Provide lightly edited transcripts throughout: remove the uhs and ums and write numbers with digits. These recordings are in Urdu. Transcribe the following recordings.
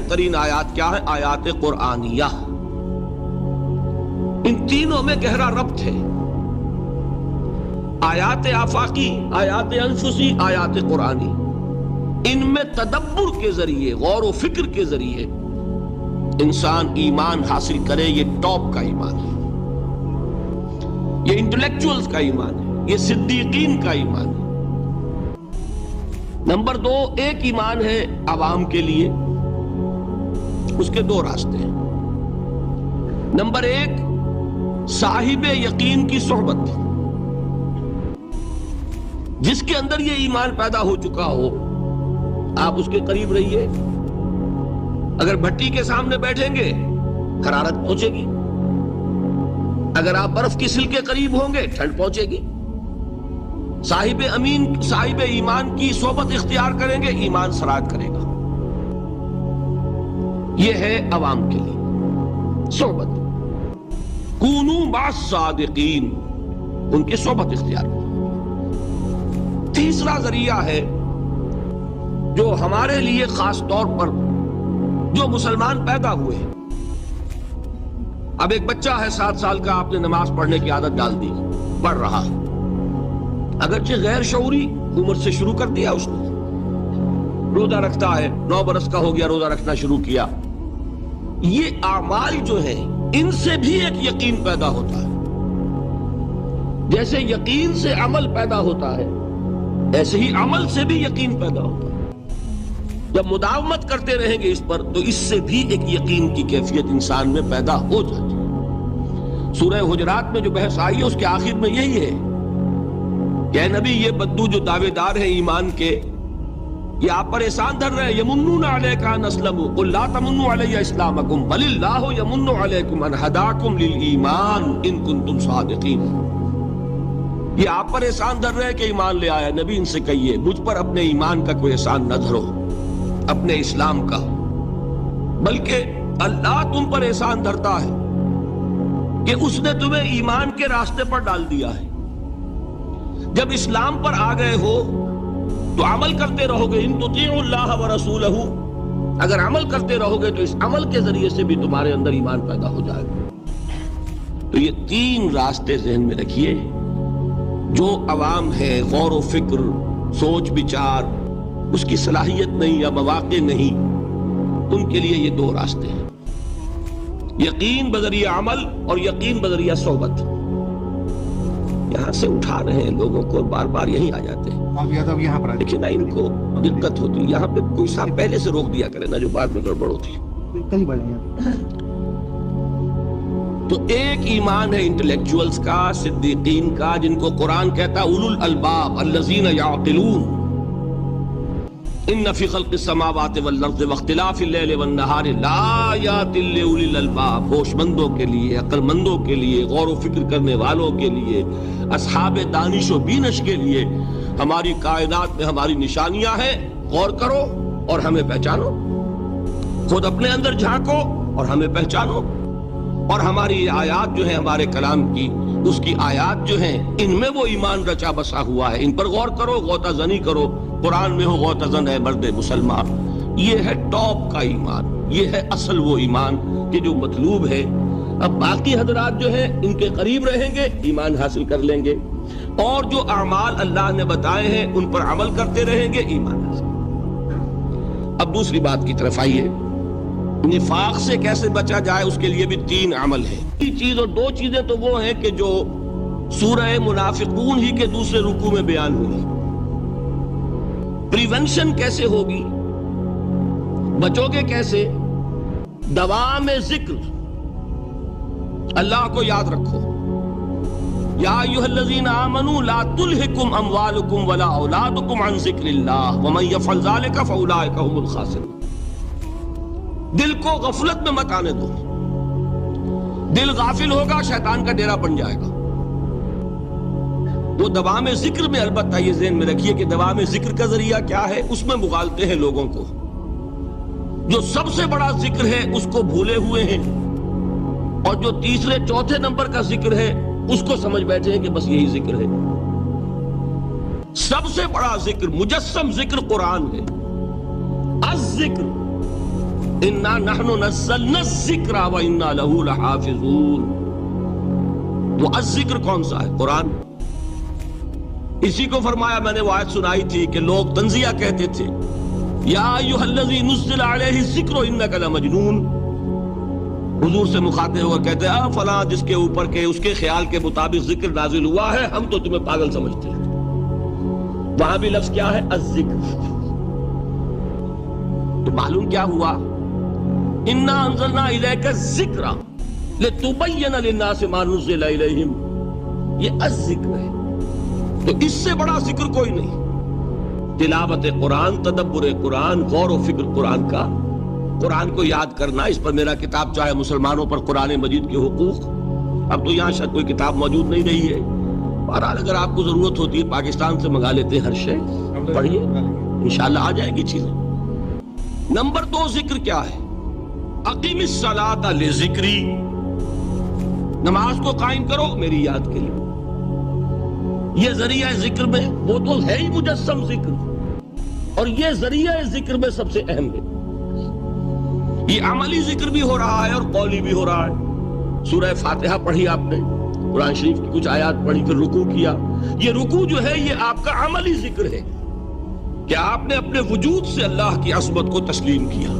ترین آیات کیا ہے؟ آیات قرآنیہ. ان تینوں میں گہرا ربط ہے. آیات آفاقی، آیات انفسی، آیات قرآنی. ان میں تدبر کے ذریعے، غور و فکر کے ذریعے انسان ایمان حاصل کرے. یہ ٹاپ کا ایمان ہے، یہ انٹلیکچوئلز کا ایمان ہے، یہ صدیقین کا ایمان ہے. نمبر 2، ایک ایمان ہے عوام کے لیے، اس کے دو راستے ہیں. نمبر 1، صاحب یقین کی صحبت. جس کے اندر یہ ایمان پیدا ہو چکا ہو، آپ اس کے قریب رہیے. اگر بھٹی کے سامنے بیٹھیں گے حرارت پہنچے گی، اگر آپ برف کی سل کے قریب ہوں گے ٹھنڈ پہنچے گی. صاحب ایمان کی صحبت اختیار کریں گے، ایمان سراج کرے گا. یہ ہے عوام کے لیے صحبت. کونوا مع الصادقین، ان کی صحبت اختیار کریں. تیسرا ذریعہ ہے جو ہمارے لیے خاص طور پر جو مسلمان پیدا ہوئے ہیں. اب ایک بچہ ہے 7 سال کا، آپ نے نماز پڑھنے کی عادت ڈال دی، پڑھ رہا ہے، اگرچہ غیر شعوری عمر سے شروع کر دیا اس نے. روزہ رکھتا ہے، 9 برس کا ہو گیا، روزہ رکھنا شروع کیا. یہ اعمال جو ہیں ان سے بھی ایک یقین پیدا ہوتا ہے. جیسے یقین سے عمل پیدا ہوتا ہے، ایسے ہی عمل سے بھی یقین پیدا ہوتا ہے. جب مداومت کرتے رہیں گے اس پر تو اس سے بھی ایک یقین کی کیفیت انسان میں پیدا ہو جاتی ہے. سورہ حجرات میں جو بحث آئی ہے اس کے آخر میں یہی ہے کہ اے نبی، یہ بدو جو دعوے دار ہیں ایمان کے، یہ آپ پر احسان دھر رہے ہیں. یمنون علیک ان اسلموا قل لا تمنوا علی اسلامکم بل اللہ یمن علیکم ان ہداکم للایمان ان کنتم صادقین. یہ آپ پر احسان دھر رہے ہیں کہ ایمان لے آیا. نبی ان سے کہیے مجھ پر اپنے ایمان کا کوئی احسان نہ دھرو، اپنے اسلام کا، بلکہ اللہ تم پر احسان دھرتا ہے کہ اس نے تمہیں ایمان کے راستے پر ڈال دیا ہے. جب اسلام پر آ گئے ہو تو عمل کرتے رہو گے. ان تطیعوا اللہ ورسولہ، اگر عمل کرتے رہو گے تو اس عمل کے ذریعے سے بھی تمہارے اندر ایمان پیدا ہو جائے گا. تو یہ 3 راستے ذہن میں رکھیے. جو عوام ہے، غور و فکر، سوچ بچار، اس کی صلاحیت نہیں یا مواقع نہیں، ان کے لیے یہ 2 راستے ہیں: یقین بذریعہ عمل اور یقین بذریعہ صحبت. یہاں سے اٹھا رہے ہیں لوگوں کو، بار بار یہیں آ جاتے ہیں. لیکن نا ان کو دقت ہوتی ہے. یہاں پہ کوئی صاحب پہلے سے روک دیا کرے نا، جو بعد میں گڑبڑ ہوتی ہے. تو ایک ایمان ہے انٹلیکچوئلز کا، صدیقین کا، جن کو قرآن کہتا ہے اولو الالباب الذین یعقلون. ان فی خلق السماوات والارض واختلاف اللیل والنہار لآیات لأولی الالباب. ہوش مندوں کے لیے، عقل مندوں کے لیے، غور و فکر کرنے والوں کے لیے، اصحاب دانش و بینش کے لیے ہماری کائنات میں ہماری نشانیاں ہیں. غور کرو اور ہمیں پہچانو. خود اپنے اندر جھانکو اور ہمیں پہچانو. اور ہماری آیات جو ہیں ہمارے کلام کی، اس کی آیات جو ہیں ان میں وہ ایمان رچا بسا ہوا ہے. ان پر غور کرو، غوطہ زنی کرو. قرآن میں ہو غوطہ زن ہے مرد مسلمان. یہ ہے ٹاپ کا ایمان، یہ ہے اصل وہ ایمان کہ جو مطلوب ہے. اب باقی حضرات جو ہیں ان کے قریب رہیں گے، ایمان حاصل کر لیں گے، اور جو اعمال اللہ نے بتائے ہیں ان پر عمل کرتے رہیں گے، ایمان حاصل. اب دوسری بات کی طرف آئیے. نفاق سے کیسے بچا جائے، اس کے لیے بھی 3 عمل ہیں. یہ چیز اور 2 چیزیں تو وہ ہیں کہ جو سورہ منافقون ہی کے دوسرے رکوع میں بیان ہوئی. پریونشن کیسے ہوگی، بچو گے کیسے؟ دوام ذکر، اللہ کو یاد رکھو. یا ایھا الذین آمنوا لا تلہکم اموالکم ولا اولادکم عن ذکر اللہ ومن یفعل ذلک فاولئک هم الخاسرون. دل کو غفلت میں مت آنے دو. دل غافل ہوگا شیطان کا ڈیرا بن جائے گا. وہ دوام ذکر میں، البتہ یہ ذہن میں رکھیے کہ دوام ذکر کا ذریعہ کیا ہے، اس میں مغالتے ہیں لوگوں کو. جو سب سے بڑا ذکر ہے اس کو بھولے ہوئے ہیں، اور جو تیسرے چوتھے نمبر کا ذکر ہے اس کو سمجھ بیٹھے ہیں کہ بس یہی ذکر ہے. سب سے بڑا ذکر، مجسم ذکر قرآن ہے. الذکر انا نحن نزلنا الذکر و انا لہ لحافظون. وہ الذکر کون سا ہے؟ قرآن. اسی کو فرمایا، میں نے وہ آیت سنائی تھی کہ لوگ تنزیہ کہتے تھے، یا ایھا الذی نزل علیہ الذکر انک لمجنون. حضور سے مخاطب ہوا کہتے ہیں فلاں جس کے اوپر کے اس کے خیال کے مطابق ذکر نازل ہوا ہے، ہم تو تمہیں پاگل سمجھتے ہیں. وہاں بھی لفظ کیا ہے؟ الذکر. تو معلوم کیا ہوا؟ انا انزلنا الیک الذکر لتبین للناس ما نزل الیہم. یہ الذکر ہے. تو اس سے بڑا ذکر کوئی نہیں. تلاوت قرآن، تدبر قرآن، غور و فکر قرآن کا، قرآن کو یاد کرنا. اس پر میرا کتاب چاہے مسلمانوں پر قرآن مجید کے حقوق، اب تو یہاں شاید کوئی کتاب موجود نہیں رہی ہے. بہرحال اگر آپ کو ضرورت ہوتی ہے پاکستان سے منگا لیتے ہیں ہر شے، پڑھیے انشاءاللہ آ جائے گی چیزیں. نمبر 2 ذکر کیا ہے؟ اقیم الصلاۃ لذکری. نماز کو قائم کرو میری یاد کے لیے. یہ ذریعہ ذکر میں وہ تو ہے ہی مجسم ذکر، اور یہ ذریعہ ذکر میں سب سے اہم ہے. یہ عملی ذکر بھی ہو رہا ہے اور قولی بھی ہو رہا ہے. سورہ فاتحہ پڑھی آپ نے، قرآن شریف کی کچھ آیات پڑھی، پھر رکوع کیا. یہ رکوع جو ہے یہ آپ کا عملی ذکر ہے کہ آپ نے اپنے وجود سے اللہ کی عظمت کو تسلیم کیا.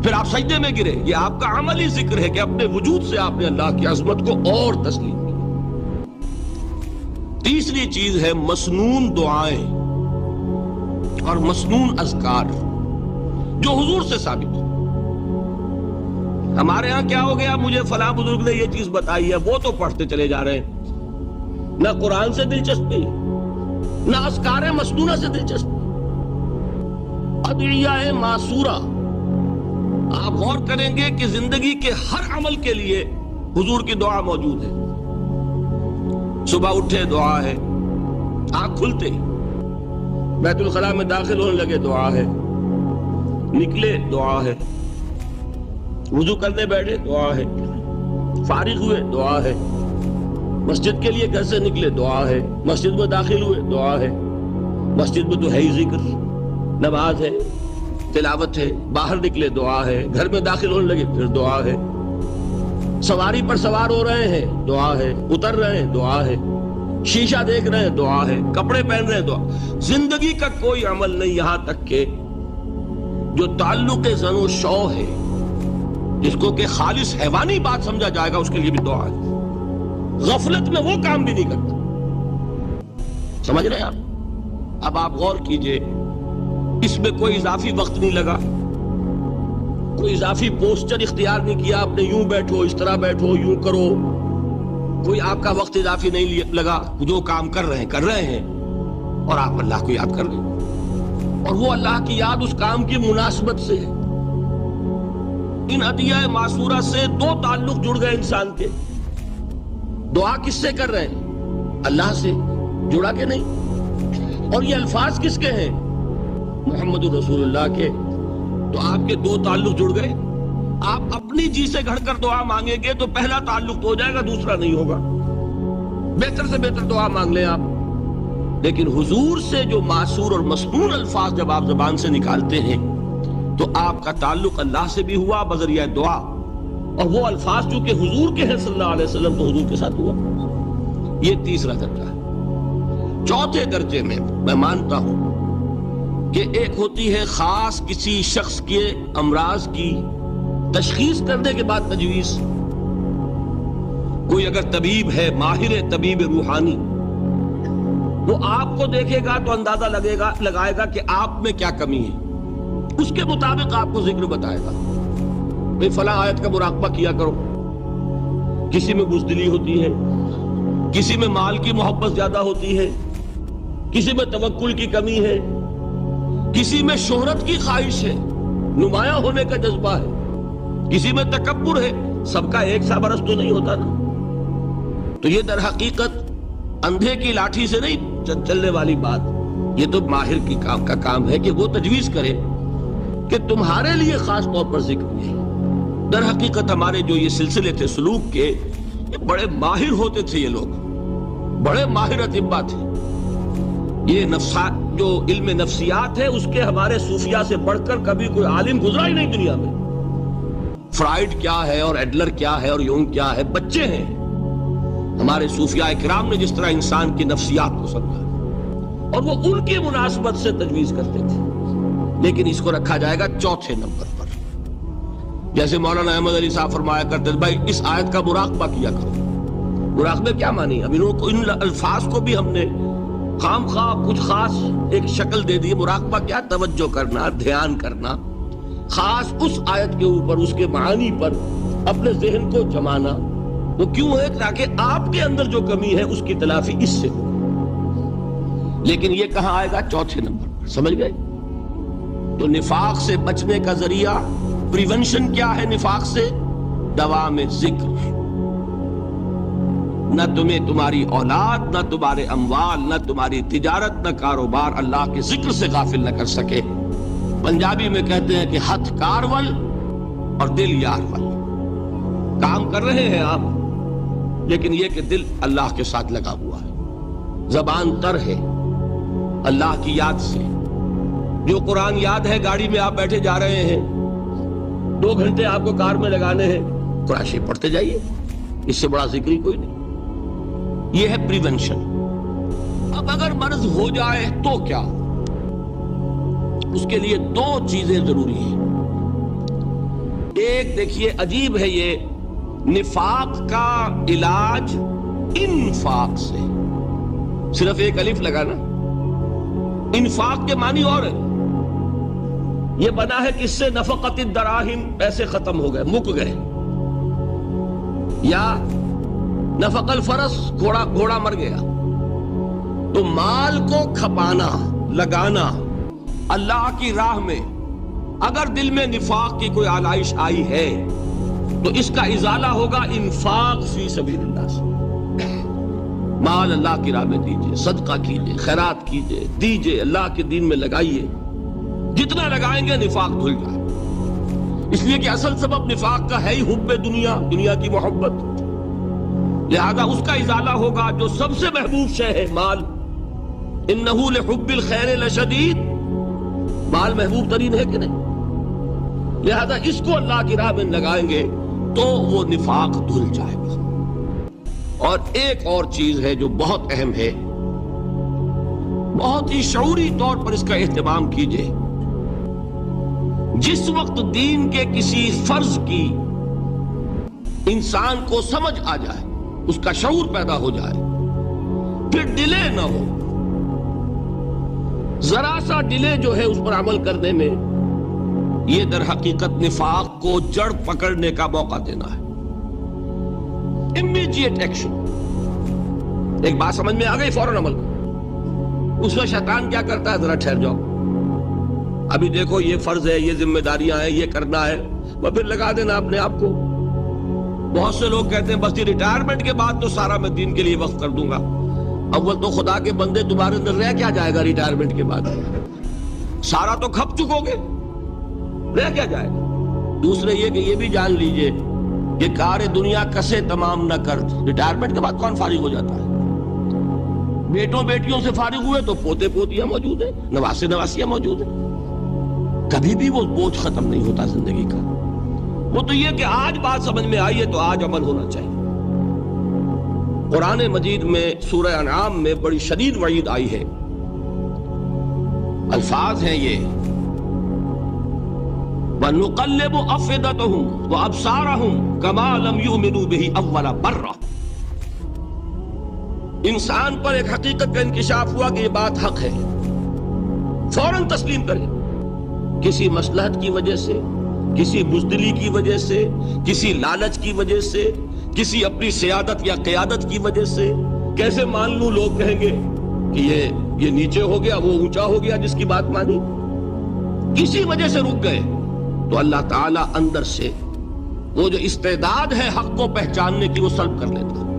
پھر آپ سجدے میں گرے، یہ آپ کا عملی ذکر ہے کہ اپنے وجود سے آپ نے اللہ کی عظمت کو اور تسلیم کیا. تیسری چیز ہے مسنون دعائیں اور مسنون اذکار جو حضور سے ثابت ہے. ہمارے ہاں کیا ہو گیا؟ مجھے فلاں بزرگ نے یہ چیز بتائی ہے، وہ تو پڑھتے چلے جا رہے ہیں. نہ قرآن سے دلچسپی، نہ اذکار مسنونہ سے دلچسپی. ادعیہ معصورہ. آپ غور کریں گے کہ زندگی کے ہر عمل کے لیے حضور کی دعا موجود ہے. صبح اٹھے دعا ہے، آنکھ کھلتے بیت الخلاء میں داخل ہونے لگے دعا ہے، نکلے دعا ہے، وضو کرنے بیٹھے دعا ہے، فارغ ہوئے دعا ہے، مسجد کے لیے گھر سے نکلے دعا ہے، مسجد میں داخل ہوئے دعا ہے. مسجد میں تو ہے ہی ذکر، نماز ہے، تلاوت ہے. باہر نکلے دعا ہے، گھر میں داخل ہونے لگے پھر دعا ہے. سواری پر سوار ہو رہے ہیں دعا ہے، اتر رہے ہیں دعا ہے، شیشہ دیکھ رہے ہیں دعا ہے، کپڑے پہن رہے ہیں دعا. زندگی کا کوئی عمل نہیں یہاں تک کہ جو تعلق زن و شو ہے، جس کو کہ خالص حیوانی بات سمجھا جائے گا، اس کے لیے بھی دعا ہے. غفلت میں وہ کام بھی نہیں کرتا. سمجھ رہے ہیں آپ؟ اب آپ غور کیجئے، اس میں کوئی اضافی وقت نہیں لگا، کوئی اضافی پوسچر اختیار نہیں کیا آپ نے، یوں بیٹھو، اس طرح بیٹھو، یوں کرو. کوئی آپ کا وقت اضافی نہیں لگا. جو کام کر رہے ہیں اور آپ اللہ کو یاد کر رہے ہیں، اور وہ اللہ کی یاد اس کام کی مناسبت سے ہے. ان عطیہ معصورہ سے 2 تعلق جڑ گئے انسان کے. دعا کس سے کر رہے ہیں؟ اللہ سے. جڑا کہ نہیں؟ اور یہ الفاظ کس کے ہیں؟ محمد رسول اللہ کے. تو آپ کے 2 تعلق جڑ گئے. آپ اپنی جی سے گھڑ کر دعا مانگیں گے تو پہلا تعلق تو ہو جائے گا، دوسرا نہیں ہوگا. بہتر سے بہتر دعا مانگ لیں آپ. لیکن حضور سے جو معصور اور مسنون الفاظ جب آپ زبان سے نکالتے ہیں تو آپ کا تعلق اللہ سے بھی ہوا بذریعہ دعا، اور وہ الفاظ جو کہ حضور کے ہیں صلی اللہ علیہ وسلم تو حضور کے ساتھ ہوا. یہ تیسرا درجہ ہے. چوتھے درجے میں میں مانتا ہوں کہ ایک ہوتی ہے خاص کسی شخص کے امراض کی تشخیص کرنے کے بعد تجویز. کوئی اگر طبیب ہے، ماہر طبیب روحانی، وہ آپ کو دیکھے گا تو اندازہ لگائے گا کہ آپ میں کیا کمی ہے، اس کے مطابق آپ کو ذکر بتائے گا. بھئی فلاں آیت کا مراقبہ کیا کرو. کسی میں بزدلی ہوتی ہے، کسی میں مال کی محبت زیادہ ہوتی ہے، کسی میں توکل کی کمی ہے، کسی میں شہرت کی خواہش ہے، نمایاں ہونے کا جذبہ ہے، کسی میں تکبر ہے. سب کا ایک سا برس تو نہیں ہوتا نا. تو یہ در حقیقت اندھے کی لاٹھی سے نہیں چلنے والی بات. یہ تو ماہر کی کا کام ہے کہ وہ تجویز کرے کہ تمہارے لیے خاص طور پر ذکر ہے. در حقیقت ہمارے جو یہ سلسلے تھے سلوک کے، یہ بڑے ماہر ہوتے تھے. یہ لوگ بڑے ماہر اطباء تھے. یہ جو علم نفسیات ہے اس کے ہمارے صوفیاء سے بڑھ کر کبھی کوئی عالم گزرا ہی نہیں دنیا میں. فرائڈ کیا ہے اور ایڈلر کیا ہے اور یونگ کیا ہے بچے ہیں. ہمارے صوفیاء کرام نے جس طرح انسان کی نفسیات کو سمجھا اور وہ ان کی مناسبت سے تجویز کرتے تھے. لیکن اس کو رکھا جائے گا چوتھے نمبر پر. جیسے مولانا احمد علی صاحب فرمایا کرتے تھے بھائی اس آیت کا مراقبہ کیا کرو. مراقبے کیا مانی؟ اب انہوں کو ان الفاظ کو بھی ہم نے خام خواہ کچھ خاص ایک شکل دے دی. مراقبہ کیا؟ توجہ کرنا، دھیان کرنا، خاص اس آیت کے اوپر، اس کے معانی پر اپنے ذہن کو جمانا. وہ کیوں ہے؟ تاکہ آپ کے اندر جو کمی ہے اس کی تلافی اس سے ہو. لیکن یہ کہاں آئے گا؟ چوتھے نمبر پر. سمجھ گئے؟ تو نفاق سے بچنے کا ذریعہ پریونشن کیا ہے نفاق سے؟ دوام ذکر. نہ تمہیں تمہاری اولاد، نہ تمہارے اموال، نہ تمہاری تجارت، نہ کاروبار اللہ کے ذکر سے غافل نہ کر سکے. پنجابی میں کہتے ہیں کہ ہتھ کارول اور دل یارول. کام کر رہے ہیں آپ لیکن یہ کہ دل اللہ کے ساتھ لگا ہوا ہے. زبان تر ہے اللہ کی یاد سے. جو قرآن یاد ہے گاڑی میں آپ بیٹھے جا رہے ہیں، 2 گھنٹے آپ کو کار میں لگانے ہیں، قرآن شریف پڑھتے جائیے. اس سے بڑا ذکر ہی کوئی نہیں. یہ ہے پریونشن. اب اگر مرض ہو جائے تو کیا؟ اس کے لیے 2 چیزیں ضروری ہیں. ایک دیکھیے عجیب ہے، یہ نفاق کا علاج انفاق سے. صرف ایک الف لگا نا. انفاق کے معنی اور ہے. یہ بنا ہے کس سے؟ نفقت الدراہم، پیسے ختم ہو گئے، مک گئے. یا نفق الفرس، گھوڑا مر گیا. تو مال کو کھپانا، لگانا اللہ کی راہ میں. اگر دل میں نفاق کی کوئی آلائش آئی ہے تو اس کا ازالہ ہوگا انفاق فی سبیل اللہ سے. مال اللہ کی راہ میں دیجئے، صدقہ کیجئے، خیرات کیجئے، دیجئے، اللہ کے دین میں لگائیے. جتنا لگائیں گے نفاق دھل جائے. اس لیے کہ اصل سبب نفاق کا ہے ہی حب دنیا، دنیا کی محبت. لہذا اس کا ازالہ ہوگا جو سب سے محبوب شے ہے، مال. انہ لحب الخیر لشدید. مال محبوب ترین ہے کہ نہیں؟ لہذا اس کو اللہ کی راہ میں لگائیں گے تو وہ نفاق دھل جائے گا. اور ایک اور چیز ہے جو بہت اہم ہے، بہت ہی شعوری طور پر اس کا اہتمام کیجئے. جس وقت دین کے کسی فرض کی انسان کو سمجھ آ جائے، اس کا شعور پیدا ہو جائے، پھر ڈیلے نہ ہو. ذرا سا ڈیلے جو ہے اس پر عمل کرنے میں، یہ در حقیقت نفاق کو جڑ پکڑنے کا موقع دینا ہے. Immediate action. ایک بات سمجھ میں آ گئی، فوراً عمل کرو. اس میں شیطان کیا کرتا ہے؟ ذرا ٹھہر جاؤ، ابھی دیکھو یہ فرض ہے، یہ ذمہ داریاں ہیں، یہ کرنا ہے، وہ پھر لگا دینا اپنے آپ کو. بہت سے لوگ کہتے ہیں بس یہ ریٹائرمنٹ کے بعد تو سارا میں دین کے لیے وقف کر دوں گا. اول تو خدا کے بندے تمہارے اندر رہ کیا جائے گا ریٹائرمنٹ کے بعد؟ سارا تو کھپ چکو گے، رہ کیا جائے گا؟ دوسرے یہ کہ یہ بھی جان لیجئے کہ کار دنیا کسے تمام نہ کر. ریٹائرمنٹ کے بعد کون فارغ ہو جاتا ہے؟ بیٹوں بیٹیوں سے فارغ ہوئے تو پوتے پوتیاں موجود ہیں، نواسے نواسیاں موجود ہیں. کبھی بھی وہ بوجھ ختم نہیں ہوتا زندگی کا. وہ تو یہ کہ آج بات سمجھ میں آئی ہے تو آج عمل ہونا چاہیے. قرآن مجید میں سورہ انعام میں بڑی شدید وعید آئی ہے. الفاظ ہیں یہ، وَنُقَلِّبُ أَفْئِدَتَهُمْ وَأَبْصَارَهُمْ كَمَا لَمْ يُؤْمِنُوا بِهِ أَوَّلَ مَرَّةٍ. انسان پر ایک حقیقت کا انکشاف ہوا کہ یہ بات حق ہے، فوراً تسلیم کریں. کسی مصلحت کی وجہ سے، کسی بزدلی کی وجہ سے، کسی لالچ کی وجہ سے، کسی اپنی سیادت یا قیادت کی وجہ سے کیسے مان لوں؟ لوگ کہیں گے کہ یہ نیچے ہو گیا، وہ اونچا ہو گیا جس کی بات مانی. کسی وجہ سے رک گئے تو اللہ تعالیٰ اندر سے وہ جو استعداد ہے حق کو پہچاننے کی وہ سلب کر لیتا ہے.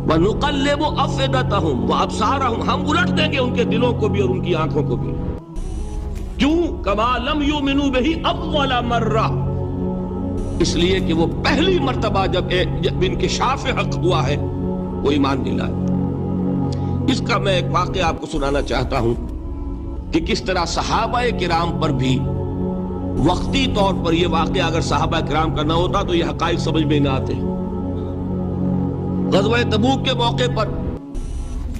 وَنُقَلِّبُ أَفْئِدَتَهُمْ وَأَبْصَارَهُمْ. ہم الٹ دیں گے ان کے دلوں کو بھی اور ان کی آنکھوں کو بھی. کیوں؟ كَمَا لَمْ يُؤْمِنُوا بِهِ أَوَّلَ مَرَّةٍ. اس لیے کہ وہ پہلی مرتبہ جب انکشاف حق ہوا ہے وہ ایمان نہیں لائے. اس کا میں ایک واقعہ آپ کو سنانا چاہتا ہوں کہ کس طرح صحابہ کرام پر بھی وقتی طور پر یہ واقعہ اگر صحابہ کرام کا نہ ہوتا تو یہ حقائق سمجھ میں نہ آتے. غزوہ تبوک کے موقع پر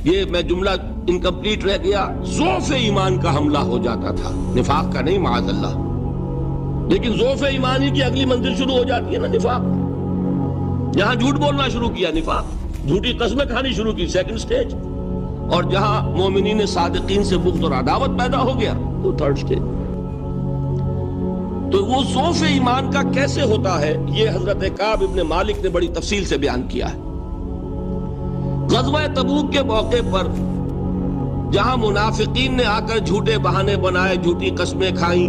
یہ میں جملہ انکمپلیٹ رہ گیا، ضعف ایمان کا حملہ ہو جاتا تھا، نفاق کا نہیں معاذ اللہ، لیکن ضعف ایمانی کی اگلی منزل شروع ہو جاتی ہے نا نفاق. جہاں جھوٹ بولنا شروع کیا نفاق، جھوٹی قسمیں کھانی شروع کی سیکنڈ سٹیج، اور جہاں مومنین صادقین سے بغض اور عداوت پیدا ہو گیا وہ تھرڈ سٹیج. تو وہ ضعف ایمان کا کیسے ہوتا ہے یہ حضرت کعب ابن مالک نے بڑی تفصیل سے بیان کیا ہے. غزوہ تبوک کے موقع پر جہاں منافقین نے آ کر جھوٹے بہانے بنائے، جھوٹی قسمیں کھائیں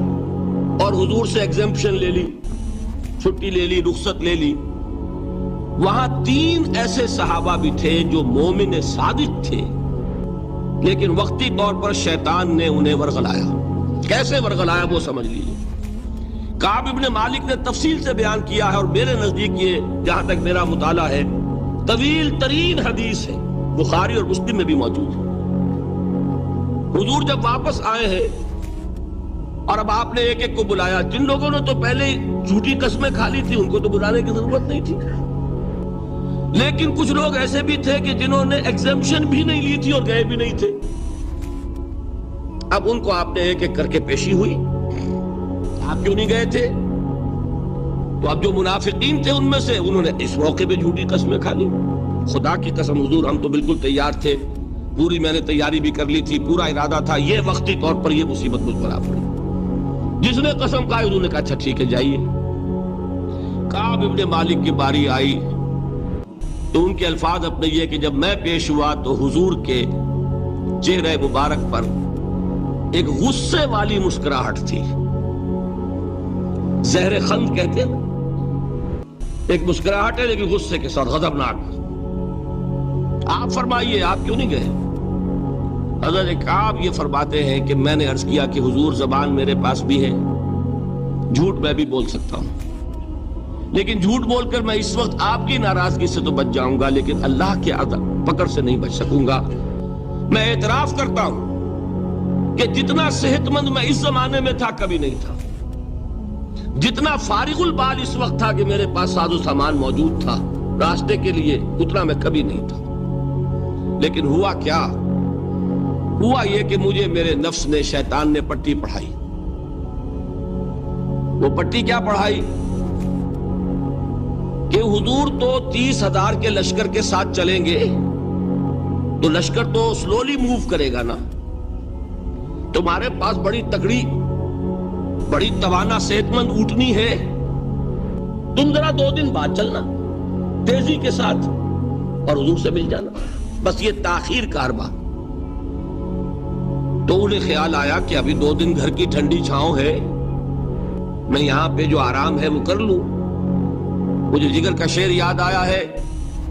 اور حضور سے ایگزمپشن لے لی، چھٹی لے لی، رخصت لے لی، وہاں 3 ایسے صحابہ بھی تھے جو مومن صادق تھے، لیکن وقتی طور پر شیطان نے انہیں ورغلایا. کیسے ورغلایا وہ سمجھ لیجیے. کعب ابن مالک نے تفصیل سے بیان کیا ہے، اور میرے نزدیک یہ جہاں تک میرا مطالعہ ہے طویل ترین حدیث ہے، بخاری اور مسلم میں بھی موجود ہے. حضور جب واپس آئے ہیں اور اب آپ نے ایک ایک کو بلایا، جن لوگوں نے تو پہلے جھوٹی قسمیں کھا لی تھی ان کو تو بلانے کی ضرورت نہیں تھی، لیکن کچھ لوگ ایسے بھی تھے کہ جنہوں نے ایگزمپشن بھی نہیں لی تھی اور گئے بھی نہیں تھے. اب ان کو آپ نے ایک ایک کر کے پیشی ہوئی، آپ کیوں نہیں گئے تھے؟ تو اب جو منافقین تھے ان میں سے انہوں نے اس موقع پہ جھوٹی قسمیں کھا لی. خدا کی قسم حضور ہم تو بالکل تیار تھے، پوری میں نے تیاری بھی کر لی تھی، پورا ارادہ تھا، یہ وقتی طور پر یہ مصیبت مجھ پر آ پڑی. جس نے قسم کھائی انہوں نے کہا اچھا ٹھیک ہے جائیے. کعب ابن مالک کی باری آئی تو ان کے الفاظ اپنے یہ کہ جب میں پیش ہوا تو حضور کے چہرے مبارک پر ایک غصے والی مسکراہٹ تھی. زہر خند کہتے ہیں، ایک مسکراہٹ ہے لیکن غصے کے ساتھ، غضبناک. آپ فرمائیے آپ کیوں نہیں گئے؟ حضرت کعب یہ فرماتے ہیں کہ میں نے عرض کیا کہ حضور زبان میرے پاس بھی ہے، جھوٹ میں بھی بول سکتا ہوں، لیکن جھوٹ بول کر میں اس وقت آپ کی ناراضگی سے تو بچ جاؤں گا لیکن اللہ کے پکڑ سے نہیں بچ سکوں گا. میں اعتراف کرتا ہوں کہ جتنا صحت مند میں اس زمانے میں تھا کبھی نہیں تھا، جتنا فارغ البال اس وقت تھا کہ میرے پاس ساز و سامان موجود تھا راستے کے لیے، اتنا میں کبھی نہیں تھا. لیکن ہوا کیا؟ ہوا یہ کہ مجھے میرے نفس نے، شیطان نے پٹی پڑھائی. وہ پٹی کیا پڑھائی کہ حضور تو 30,000 کے لشکر کے ساتھ چلیں گے تو لشکر تو سلولی موو کرے گا نا، تمہارے پاس بڑی تگڑی، بڑی توانا صحت مند اونٹنی ہے، تم ذرا 2 دن بعد چلنا تیزی کے ساتھ اور حضور سے مل جانا، بس یہ تاخیر کارواں. تو انہیں خیال آیا کہ ابھی 2 دن گھر کی ٹھنڈی چھاؤں ہے، میں یہاں پہ جو آرام ہے وہ کر لوں. مجھے جگر کا شعر یاد آیا ہے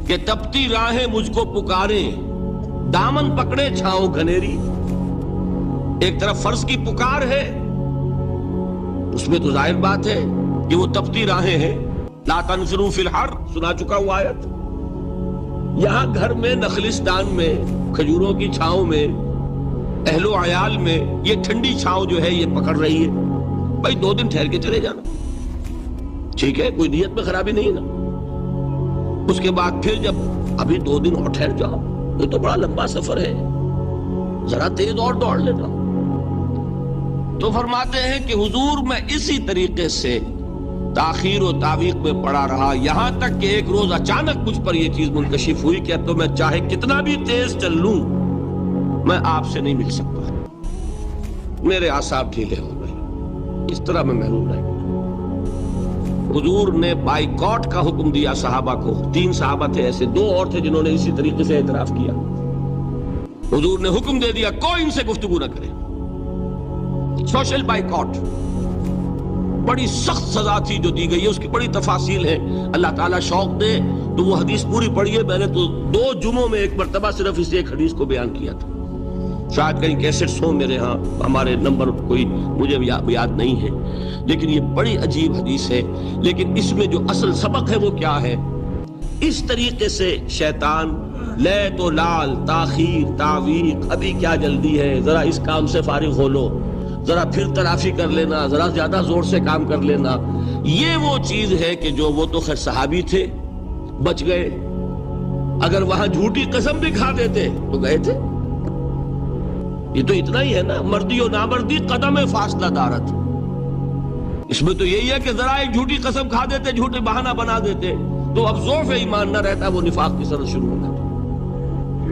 کہ تپتی راہیں مجھ کو پکاریں، دامن پکڑے چھاؤں گھنیری. ایک طرف فرض کی پکار ہے، اس میں تو ظاہر بات ہے کہ وہ تپتی راہیں ہیں. لا تنفروا فی الحر سنا چکا ہوا آیت. یہاں گھر میں، نخلستان میں، کھجوروں کی چھاؤں میں، اہل و عیال میں یہ ٹھنڈی چھاؤں جو ہے یہ پکڑ رہی ہے. بھائی 2 دن ٹھہر کے چلے جانا، ٹھیک ہے، کوئی نیت میں خرابی نہیں ہے نا. اس کے بعد پھر جب ابھی 2 دن اور ٹھہر جاؤ، یہ تو بڑا لمبا سفر ہے، ذرا تیز اور دوڑ لینا. تو فرماتے ہیں کہ حضور میں اسی طریقے سے تاخیر و تعویق میں پڑا رہا، یہاں تک کہ ایک روز اچانک مجھ پر یہ چیز منکشف ہوئی کہ تو میں چاہے کتنا بھی تیز چل لوں میں آپ سے نہیں مل سکتا. میرے اعصاب ڈھیلے ہو گئے، اس طرح میں محروم رہ گیا. حضور نے بائیکاٹ کا حکم دیا صحابہ کو. 3 صحابہ تھے ایسے، 2 اور تھے جنہوں نے اسی طریقے سے اعتراف کیا. حضور نے حکم دے دیا کوئی ان سے گفتگو نہ کرے، سوشل بائیکاٹ. بڑی سخت سزا تھی جو دی گئی ہے، اس کی بڑی تفاصیل ہے. اللہ تعالیٰ شوق دے تو وہ حدیث پوری پڑھیے. میں نے تو 2 جمعوں میں ایک مرتبہ صرف اس ایک حدیث کو بیان کیا تھا. شاید کہیں کیسٹس ہوں میرے ہاں، ہمارے نمبر کوئی مجھے یاد نہیں ہے، لیکن یہ بڑی عجیب حدیث ہے. لیکن اس میں جو اصل سبق ہے وہ کیا ہے؟ اس طریقے سے شیطان لے تو لال، تاخیر، تعویق، ابھی کیا جلدی ہے، ذرا اس کام سے فارغ ہو لو، ذرا پھر تلافی کر لینا، ذرا زیادہ زور سے کام کر لینا. یہ وہ چیز ہے کہ جو وہ تو خیر صحابی تھے، بچ گئے. اگر وہاں جھوٹی قسم بھی کھا دیتے تو گئے تھے. یہ تو اتنا ہی ہے نا، مردی و نامردی قدم فاصلہ دارت. اس میں تو یہی ہے کہ ذرا ایک جھوٹی قسم کھا دیتے، جھوٹے بہانہ بنا دیتے تو اب ضعف ایمان نہ رہتا، وہ نفاق کی سرحد شروع ہو جاتی.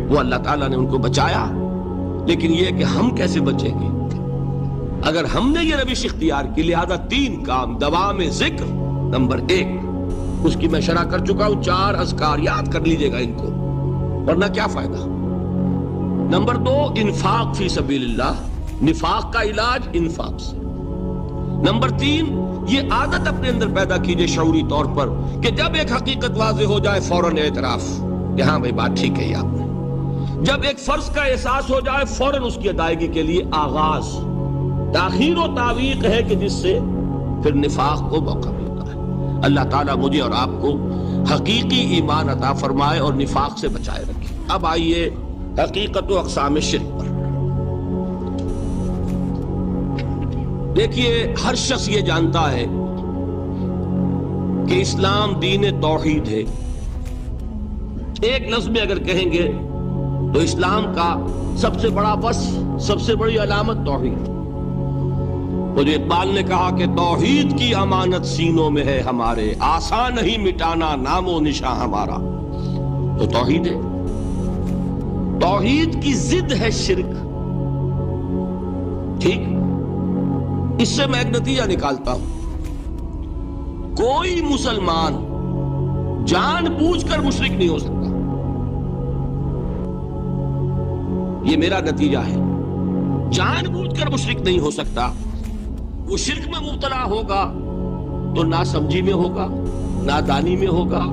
وہ اللہ تعالیٰ نے ان کو بچایا. لیکن یہ کہ ہم کیسے بچیں گے اگر ہم نے یہ روش اختیار کی؟ لہذا 3 کام. دوام ذکر نمبر 1، اس کی میں شرح کر چکا ہوں. 4 اذکار یاد کر لیجئے گا ان کو، ورنہ کیا فائدہ. نمبر 2، انفاق فی سبیل اللہ، نفاق کا علاج انفاق سے. نمبر 3، یہ عادت اپنے اندر پیدا کیجئے شعوری طور پر کہ جب ایک حقیقت واضح ہو جائے فوراً اعتراف کہ ہاں بھائی بات ٹھیک ہے آپ نے. جب ایک فرض کا احساس ہو جائے فوراً اس کی ادائیگی کے لیے آغاز. تاخیر و تعویق ہے کہ جس سے پھر نفاق کو موقع ملتا ہے. اللہ تعالیٰ مجھے اور آپ کو حقیقی ایمان عطا فرمائے اور نفاق سے بچائے رکھے. اب آئیے حقیقت و اقسام شرک پر. دیکھیے، ہر شخص یہ جانتا ہے کہ اسلام دین توحید ہے. ایک لفظ میں اگر کہیں گے تو اسلام کا سب سے بڑا وصف، سب سے بڑی علامت توحید. وہ جو اقبال نے کہا کہ توحید کی امانت سینوں میں ہے ہمارے، آسان نہیں مٹانا نام و نشاں ہمارا. تو توحید ہے. توحید کی ضد ہے شرک. ٹھیک، اس سے میں ایک نتیجہ نکالتا ہوں. کوئی مسلمان جان بوجھ کر مشرک نہیں ہو سکتا. یہ میرا نتیجہ ہے. جان بوجھ کر مشرک نہیں ہو سکتا. وہ شرک میں مبتلا ہوگا تو ناسمجھی میں ہوگا، نادانی میں ہوگا،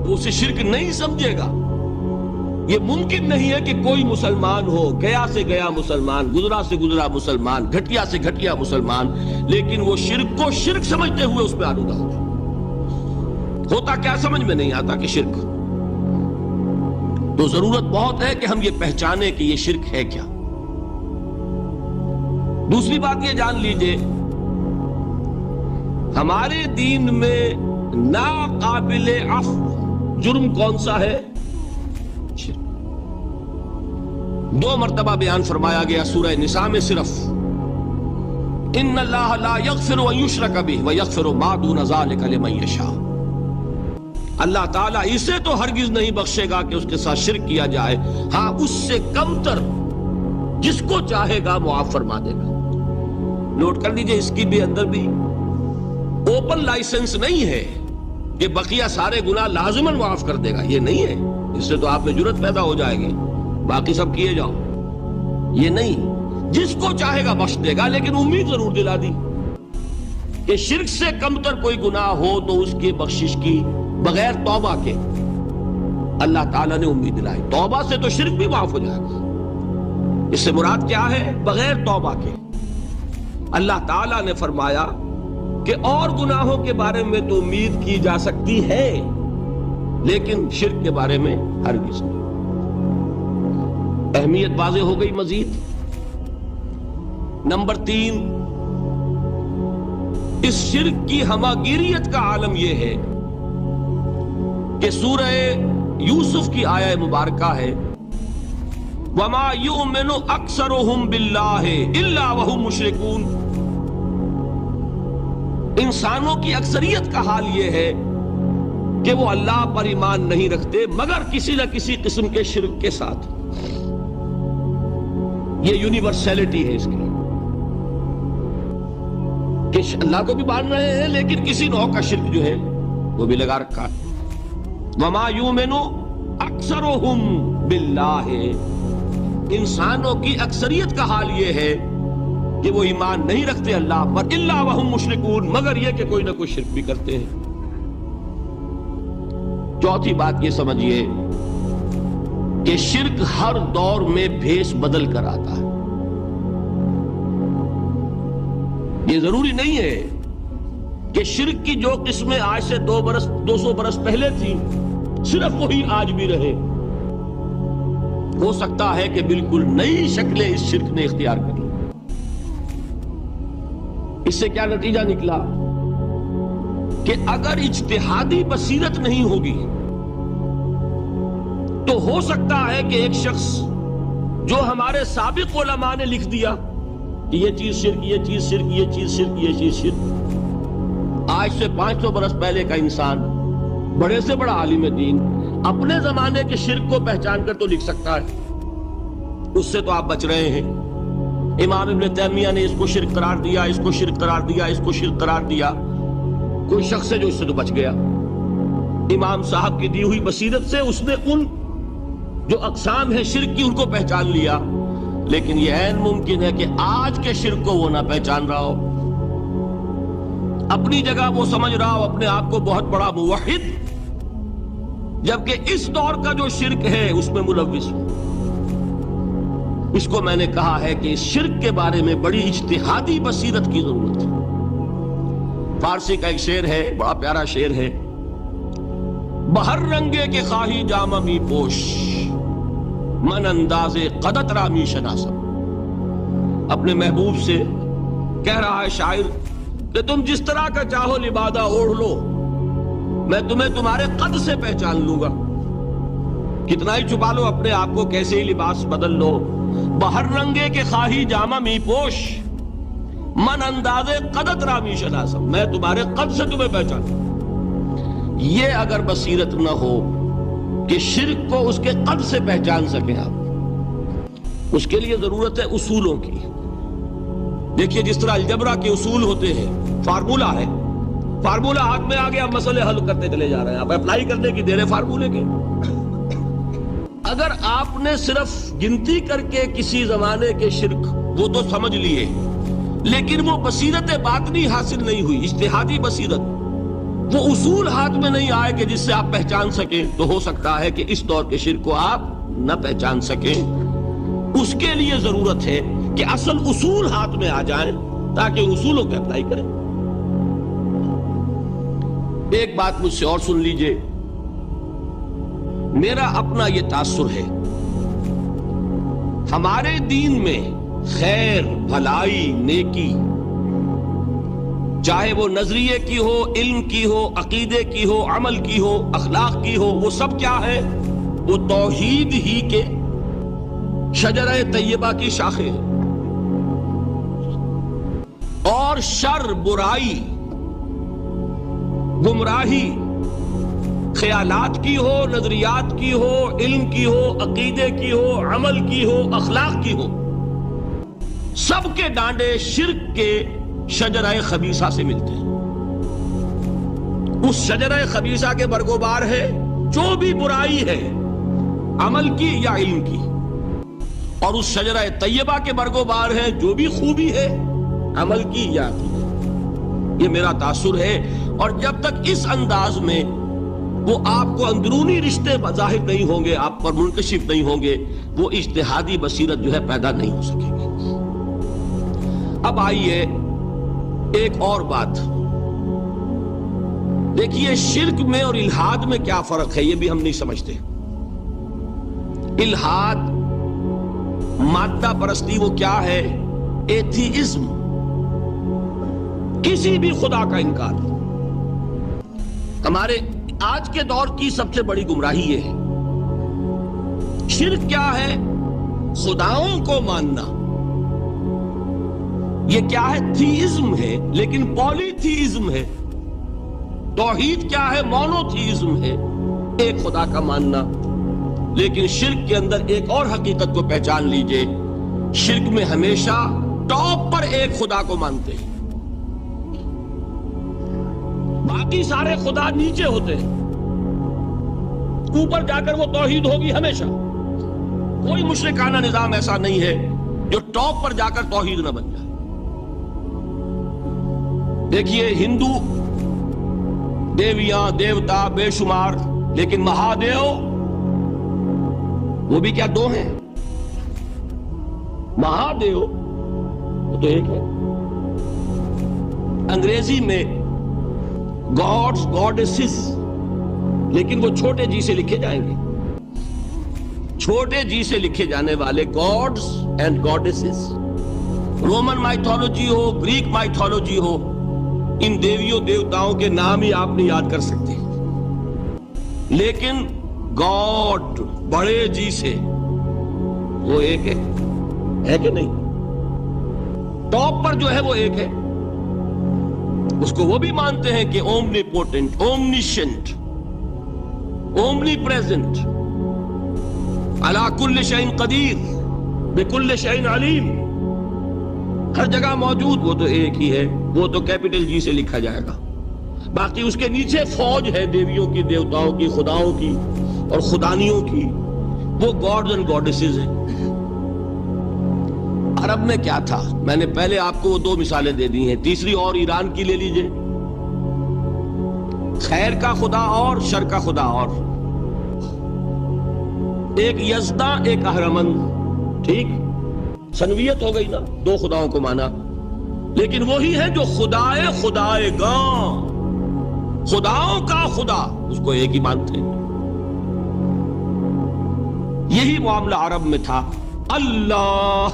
وہ اسے شرک نہیں سمجھے گا. یہ ممکن نہیں ہے کہ کوئی مسلمان ہو، گیا سے گیا مسلمان، گزرا سے گزرا مسلمان، گھٹیا سے گھٹیا مسلمان، لیکن وہ شرک کو شرک سمجھتے ہوئے اس میں آلودہ ہوتا کیا سمجھ میں نہیں آتا کہ شرک. تو ضرورت بہت ہے کہ ہم یہ پہچانیں کہ یہ شرک ہے کیا. دوسری بات یہ جان لیجئے، ہمارے دین میں ناقابل عفو جرم کون سا ہے؟ 2 مرتبہ بیان فرمایا گیا سورہ نساء میں صرف. ان اللہ لا یغفر ان یشرک بہ ویغفر ما دون ذلک لمن یشاء. اللہ تعالیٰ اسے تو ہرگز نہیں بخشے گا کہ اس کے ساتھ شرک کیا جائے، ہاں اس سے کم تر جس کو چاہے گا معاف فرما دے گا. نوٹ کر لیجئے، اس کی بھی اندر بھی اوپن لائسنس نہیں ہے کہ بقیہ سارے گناہ لازماً معاف کر دے گا. یہ نہیں ہے. اس سے تو آپ میں جرت پیدا ہو جائے گی، باقی سب کیے جاؤ. یہ نہیں، جس کو چاہے گا بخش دے گا، لیکن امید ضرور دلا دی کہ شرک سے کم تر کوئی گناہ ہو تو اس کی بخشش کی بغیر توبہ کے. اللہ تعالیٰ نے امید دلائی. توبہ سے تو شرک بھی معاف ہو جائے گا. اس سے مراد کیا ہے؟ بغیر توبہ کے. اللہ تعالیٰ نے فرمایا کہ اور گناہوں کے بارے میں تو امید کی جا سکتی ہے، لیکن شرک کے بارے میں ہرگز نہیں. اہمیت واضح ہو گئی. مزید نمبر 3، اس شرک کی ہماگیریت کا عالم یہ ہے کہ سورہ یوسف کی آیہ مبارکہ ہے وَمَا يُؤْمِنُ أَكْثَرُهُمْ بِاللَّهِ إِلَّا وَهُمْ مُشْرِكُونَ. انسانوں کی اکثریت کا حال یہ ہے کہ وہ اللہ پر ایمان نہیں رکھتے مگر کسی نہ کسی قسم کے شرک کے ساتھ. یہ یونیورسلٹی ہے اس کی کہ اللہ کو بھی مان رہے ہیں لیکن کسی نوع کا شرک جو ہے وہ بھی لگا رکھا ہے. وَمَا يُؤْمِنُ أَكْثَرُهُمْ بِاللَّهِ. انسانوں کی اکثریت کا حال یہ ہے کہ وہ ایمان نہیں رکھتے اللہ پر، الا وہم مشرکون، مگر یہ کہ کوئی نہ کوئی شرک بھی کرتے ہیں. چوتھی بات یہ سمجھیے کہ شرک ہر دور میں بھیس بدل کر آتا ہے. یہ ضروری نہیں ہے کہ شرک کی جو قسمیں آج سے 200 برس پہلے تھی صرف وہی آج بھی رہے. ہو سکتا ہے کہ بالکل نئی شکلیں اس شرک نے اختیار کر لی۔ اس سے کیا نتیجہ نکلا کہ اگر اجتہادی بصیرت نہیں ہوگی تو ہو سکتا ہے کہ ایک شخص جو ہمارے سابق علماء نے لکھ دیا کہ یہ چیز شرک، یہ چیز شرک، یہ چیز شرک، یہ چیز شرک، آج سے 500 برس پہلے کا انسان بڑے سے بڑا عالم دین اپنے زمانے کے شرک کو پہچان کر تو لکھ سکتا ہے، اس سے تو آپ بچ رہے ہیں۔ امام ابن تیمیہ نے اس کو شرک قرار دیا، اس کو شرک قرار دیا، اس کو شرک قرار دیا، کوئی شخص ہے جو اس سے تو بچ گیا۔ امام صاحب کی دی ہوئی بصیرت سے اس نے ان جو اقسام ہے شرک کی ان کو پہچان لیا، لیکن یہ عین ممکن ہے کہ آج کے شرک کو وہ نہ پہچان رہا ہو۔ اپنی جگہ وہ سمجھ رہا ہو اپنے آپ کو بہت بڑا موحد، جبکہ اس دور کا جو شرک ہے اس میں ملوث ہو۔ اس کو میں نے کہا ہے کہ اس شرک کے بارے میں بڑی اجتہادی بصیرت کی ضرورت ہے۔ فارسی کا ایک شعر ہے، بڑا پیارا شعر ہے، بہر رنگے کے خواہی جامہ می پوش، من انداز قدت رامی شناسم۔ اپنے محبوب سے کہہ رہا ہے شاعر کہ تم جس طرح کا چاہو لبادہ اوڑھ لو، میں تمہیں تمہارے قد سے پہچان لوں گا۔ کتنا ہی چھپا لو اپنے آپ کو، کیسے ہی لباس بدل لو، بہر رنگے کے خواہی جامہ می پوش، من انداز قدت رامی شناسم، میں تمہارے قد سے تمہیں پہچان لوں۔ یہ اگر بصیرت نہ ہو کہ شرک کو اس کے قد سے پہچان سکیں آپ، اس کے لیے ضرورت ہے اصولوں کی۔ دیکھیے جس طرح الجبرا کے اصول ہوتے ہیں، فارمولا ہے، فارمولا ہاتھ میں آ گیا، مسئلے حل کرتے چلے جا رہے ہیں، آپ اپلائی کرنے کی دیر ہے فارمولے کے۔ اگر آپ نے صرف گنتی کر کے کسی زمانے کے شرک وہ تو سمجھ لیے، لیکن وہ بصیرت باطنی حاصل نہیں ہوئی، اجتہادی بصیرت، وہ اصول ہاتھ میں نہیں آئے کہ جس سے آپ پہچان سکیں، تو ہو سکتا ہے کہ اس دور کے شرک کو آپ نہ پہچان سکیں۔ اس کے لیے ضرورت ہے کہ اصل اصول ہاتھ میں آ جائیں تاکہ اصولوں کو اپلائی کریں۔ ایک بات مجھ سے اور سن لیجئے، میرا اپنا یہ تاثر ہے، ہمارے دین میں خیر، بھلائی، نیکی، چاہے وہ نظریے کی ہو، علم کی ہو، عقیدے کی ہو، عمل کی ہو، اخلاق کی ہو، وہ سب کیا ہے؟ وہ توحید ہی کے شجرہ طیبہ کی شاخیں ہیں۔ اور شر، برائی، گمراہی، خیالات کی ہو، نظریات کی ہو، علم کی ہو، عقیدے کی ہو، عمل کی ہو، اخلاق کی ہو، سب کے ڈانڈے شرک کے شجرہ خبیثہ سے ملتے ہیں۔ اس شجرہ خبیثہ کے برگوبار ہے جو بھی برائی ہے، عمل کی یا علم کی، اور اس شجرہ طیبہ کے برگوبار ہے جو بھی خوبی ہے، عمل کی یا عقیدے۔ یہ میرا تاثر ہے، اور جب تک اس انداز میں وہ آپ کو اندرونی رشتے ظاہر نہیں ہوں گے، آپ پر منکشف نہیں ہوں گے، وہ اجتہادی بصیرت جو ہے پیدا نہیں ہو سکے گی۔ اب آئیے ایک اور بات دیکھیے، شرک میں اور الحاد میں کیا فرق ہے، یہ بھی ہم نہیں سمجھتے۔ الحاد، مادہ پرستی، وہ کیا ہے؟ ایتھیزم، کسی بھی خدا کا انکار۔ ہمارے آج کے دور کی سب سے بڑی گمراہی یہ ہے۔ شرک کیا ہے؟ خداؤں کو ماننا۔ یہ کیا ہے؟ تھیزم ہے، لیکن پولی تھیزم ہے۔ توحید کیا ہے؟ مونو تھیزم ہے، ایک خدا کا ماننا۔ لیکن شرک کے اندر ایک اور حقیقت کو پہچان لیجئے، شرک میں ہمیشہ ٹاپ پر ایک خدا کو مانتے ہیں، باقی سارے خدا نیچے ہوتے ہیں، اوپر جا کر وہ توحید ہوگی ہمیشہ۔ کوئی مشرکانہ نظام ایسا نہیں ہے جو ٹاپ پر جا کر توحید نہ بن جائے۔ دیکھیے ہندو دیویاں، دیوتا بے شمار، لیکن مہادیو وہ بھی کیا دو ہیں؟ مہادیو وہ تو ایک ہے۔ انگریزی میں گاڈز، گاڈیسز، لیکن وہ چھوٹے جی سے لکھے جائیں گے۔ چھوٹے جی سے لکھے جانے والے gods and goddesses, Roman mythology ہو، گریک مائتھولوجی ہو، ان دیویوں دیوتاؤں کے نام ہی آپ نہیں یاد کر سکتے، لیکن گاڈ بڑے جی سے وہ ایک ہے کہ نہیں؟ ٹاپ پر جو ہے وہ ایک ہے، اس کو وہ بھی مانتے ہیں کہ اومنی پوٹنٹ، اومنیشنٹ، اومنی پریزنٹ، علی کل شیء قدیر، بکل شیء علیم، ہر جگہ موجود، وہ تو ایک ہی ہے، وہ تو کیپٹل جی سے لکھا جائے گا۔ باقی اس کے نیچے فوج ہے دیویوں کی، دیوتاؤں کی، خداؤں کی اور خدانیوں کی، وہ گاڈز اینڈ گاڈیسز ہیں۔ عرب میں کیا تھا؟ میں نے پہلے آپ کو وہ دو مثالیں دے دی ہیں، تیسری اور ایران کی لے لیجئے، خیر کا خدا اور شر کا خدا اور، ایک یزداں ایک اہرمن، ٹھیک، سنویت ہو گئی نا، دو خداؤں کو مانا، لیکن وہی ہے جو خدائے خدائے گاں، خداؤں کا خدا، اس کو ایک ہی مانتے ہیں۔ یہی معاملہ عرب میں تھا، اللہ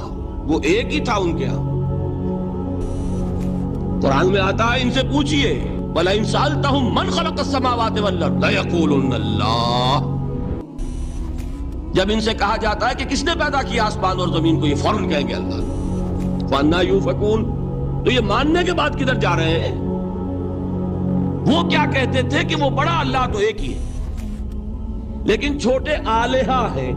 وہ ایک ہی تھا ان کے ہاں۔ قرآن میں آتا ہے ان سے پوچھئے وَلَئِن سَأَلْتَهُم مَّنْ خَلَقَ السَّمَاوَاتِ وَالْأَرْضَ لَيَقُولُنَّ اللَّهُ، جب ان سے کہا جاتا ہے کہ کس نے پیدا کیا آسمان اور زمین کو، یہ فوراً کہیں گے اللہ۔ فَأَنَّىٰ يُؤْفَكُونَ، تو یہ ماننے کے بعد کدھر جا رہے ہیں؟ وہ کیا کہتے تھے کہ وہ بڑا اللہ تو ایک ہی ہے، لیکن چھوٹے آلہہ ہیں۔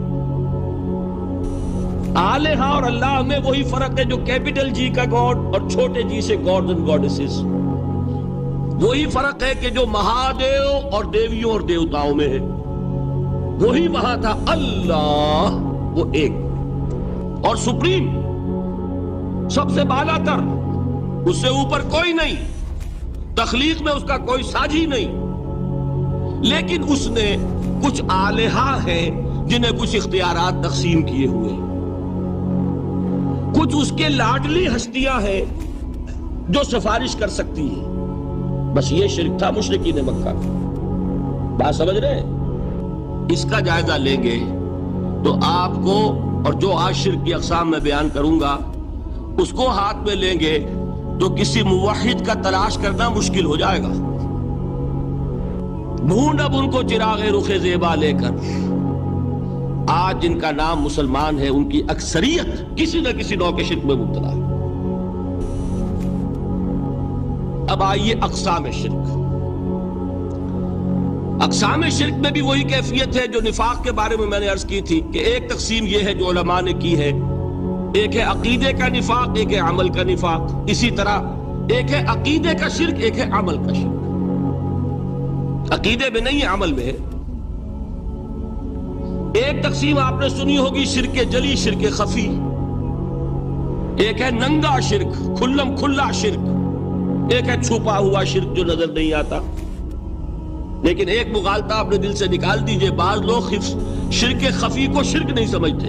آلہہ اور اللہ میں وہی فرق ہے جو کیپٹل جی کا گاڈ اور چھوٹے جی سے گاڈز اینڈ گاڈیسز، وہی فرق ہے کہ جو مہادیو اور دیویوں اور دیوتاؤں میں ہے، وہی وہاں تھا اللہ، وہ ایک اور سپریم، سب سے بالا تر، اس سے اوپر کوئی نہیں، تخلیق میں اس کا کوئی ساجی نہیں، لیکن اس نے کچھ آلہہ ہیں جنہیں کچھ اختیارات تقسیم کیے ہوئے، کچھ اس کے لاڈلی ہستیاں ہیں جو سفارش کر سکتی ہیں۔ بس یہ شرک تھا مشرکین مکہ، بات سمجھ رہے ہیں؟ اس کا جائزہ لیں گے تو آپ کو، اور جو آج شرک کی اقسام میں بیان کروں گا اس کو ہاتھ میں لیں گے تو کسی موحد کا تلاش کرنا مشکل ہو جائے گا۔ ڈھونڈ اب ان کو چراغ رخ زیبا لے کر، آج جن کا نام مسلمان ہے ان کی اکثریت کسی نہ کسی نوع کے شرک میں مبتلا ہے۔ اب آئیے اقسام شرک۔ اقسام شرک میں بھی وہی کیفیت ہے جو نفاق کے بارے میں میں نے عرض کی تھی کہ ایک تقسیم یہ ہے جو علماء نے کی ہے، ایک ہے عقیدے کا نفاق، ایک ہے عمل کا نفاق، اسی طرح ایک ہے عقیدے کا شرک، ایک ہے عمل کا شرک۔ عقیدے میں نہیں ہے، عمل میں ہے۔ ایک تقسیم آپ نے سنی ہوگی شرک جلی، شرک خفی، ایک ہے ننگا شرک، کھلم کھلا شرک، ایک ہے چھپا ہوا شرک جو نظر نہیں آتا۔ لیکن ایک مغالطہ اپنے دل سے نکال دیجئے، بعض لوگ شرک خفی کو شرک نہیں سمجھتے،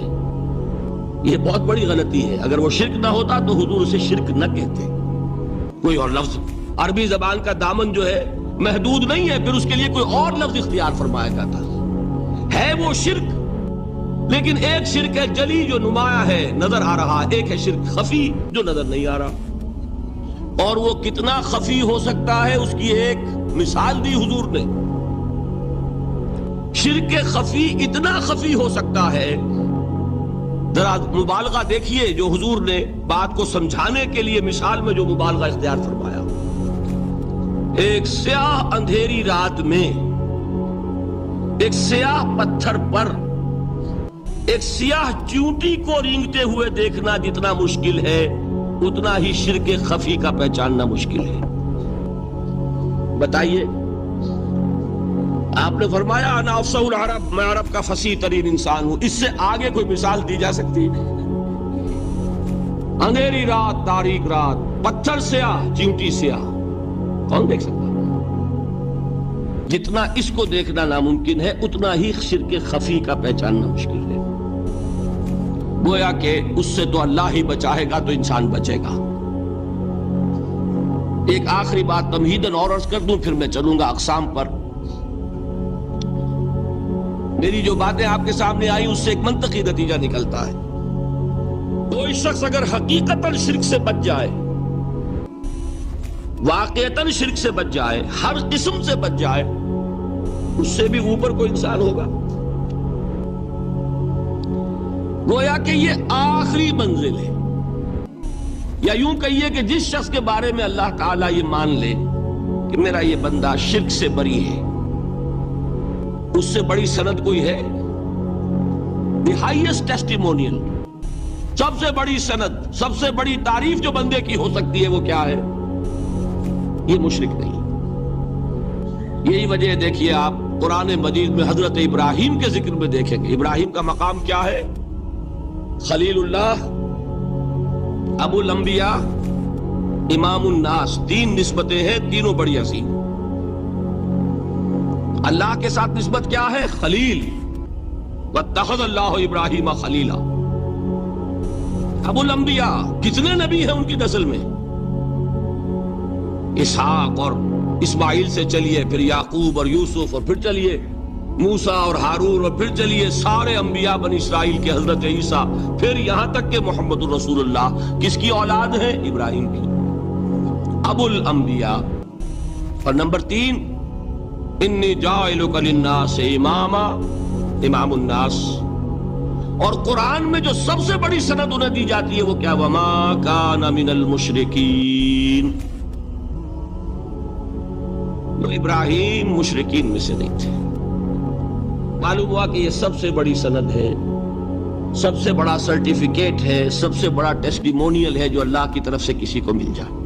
یہ بہت بڑی غلطی ہے۔ اگر وہ شرک نہ ہوتا تو حضور اسے شرک نہ کہتے، کوئی اور لفظ، عربی زبان کا دامن جو ہے محدود نہیں ہے، پھر اس کے لیے کوئی اور لفظ اختیار فرمایا جاتا ہے وہ شرک۔ لیکن ایک شرک ہے جلی جو نمایاں ہے، نظر آ رہا، ایک ہے شرک خفی جو نظر نہیں آ رہا، اور وہ کتنا خفی ہو سکتا ہے اس کی ایک مثال دی حضور نے۔ شرک خفی اتنا خفی ہو سکتا ہے، ذرا مبالغہ دیکھیے جو حضور نے بات کو سمجھانے کے لیے مثال میں جو مبالغہ اختیار فرمایا۔ ایک سیاہ اندھیری رات میں ایک سیاہ پتھر پر ایک سیاہ چیونٹی کو رینگتے ہوئے دیکھنا جتنا مشکل ہے، اتنا ہی شرک خفی کا پہچاننا مشکل ہے۔ بتائیے، آپ نے فرمایا انا افصح العرب، میں عرب کا فصیح ترین انسان ہوں، اس سے آگے کوئی مثال دی جا سکتی؟ اندھیری رات، تاریک رات، پتھر سیاہ، چیونٹی سیاہ، کون دیکھ سکتا؟ جتنا اس کو دیکھنا ناممکن ہے اتنا ہی شرک خفی کا پہچاننا مشکل ہے۔ گویا کہ اس سے تو اللہ ہی بچائے گا تو انسان بچے گا۔ ایک آخری بات تمہیداً اور عرض کر دوں، پھر میں چلوں گا اقسام پر۔ میری جو باتیں آپ کے سامنے آئی اس سے ایک منطقی نتیجہ نکلتا ہے، کوئی شخص اگر حقیقتاً شرک سے بچ جائے، واقعتاً شرک سے بچ جائے، ہر قسم سے بچ جائے، اس سے بھی اوپر کوئی انسان ہوگا؟ گویا کہ یہ آخری منزل ہے، یا یوں کہیے کہ جس شخص کے بارے میں اللہ تعالیٰ یہ مان لے کہ میرا یہ بندہ شرک سے بری ہے، اس سے بڑی سند کوئی ہے؟ دی ہائیسٹ ٹیسٹیمونیل، سب سے بڑی سند، سب سے بڑی تعریف جو بندے کی ہو سکتی ہے وہ کیا ہے؟ یہ مشرک نہیں۔ یہی وجہ ہے، دیکھیے آپ قرآن مجید میں حضرت ابراہیم کے ذکر میں دیکھیں گے، ابراہیم کا مقام کیا ہے؟ خلیل اللہ، ابو الانبیاء، امام الناس، تین نسبتیں ہیں، تینوں بڑی عظیم۔ اللہ کے ساتھ نسبت کیا ہے؟ خلیل، واتخذ اللہ ابراہیم خلیلا۔ ابو الانبیاء، کتنے نبی ہیں ان کی نسل میں؟ اسحاق اور اسماعیل سے چلیے، پھر یعقوب اور یوسف، اور پھر چلیے موسیٰ اور ہارون، اور پھر چلیے سارے انبیاء بنی اسرائیل کے، حضرت عیسیٰ، پھر یہاں تک کہ محمد الرسول اللہ کس کی اولاد ہے؟ ابراہیم کی، ابو الانبیاء۔ اور نمبر 3، انی جاعلک للناس اماما، امام الناس۔ اور قرآن میں جو سب سے بڑی سند انہیں دی جاتی ہے وہ کیا؟ وما کان من المشرکین۔ تو ابراہیم مشرکین میں سے نہیں تھے۔ معلوم ہوا کہ یہ سب سے بڑی سند ہے، سب سے بڑا سرٹیفکیٹ ہے، سب سے بڑا ٹیسٹیمونیل ہے جو اللہ کی طرف سے کسی کو مل جائے۔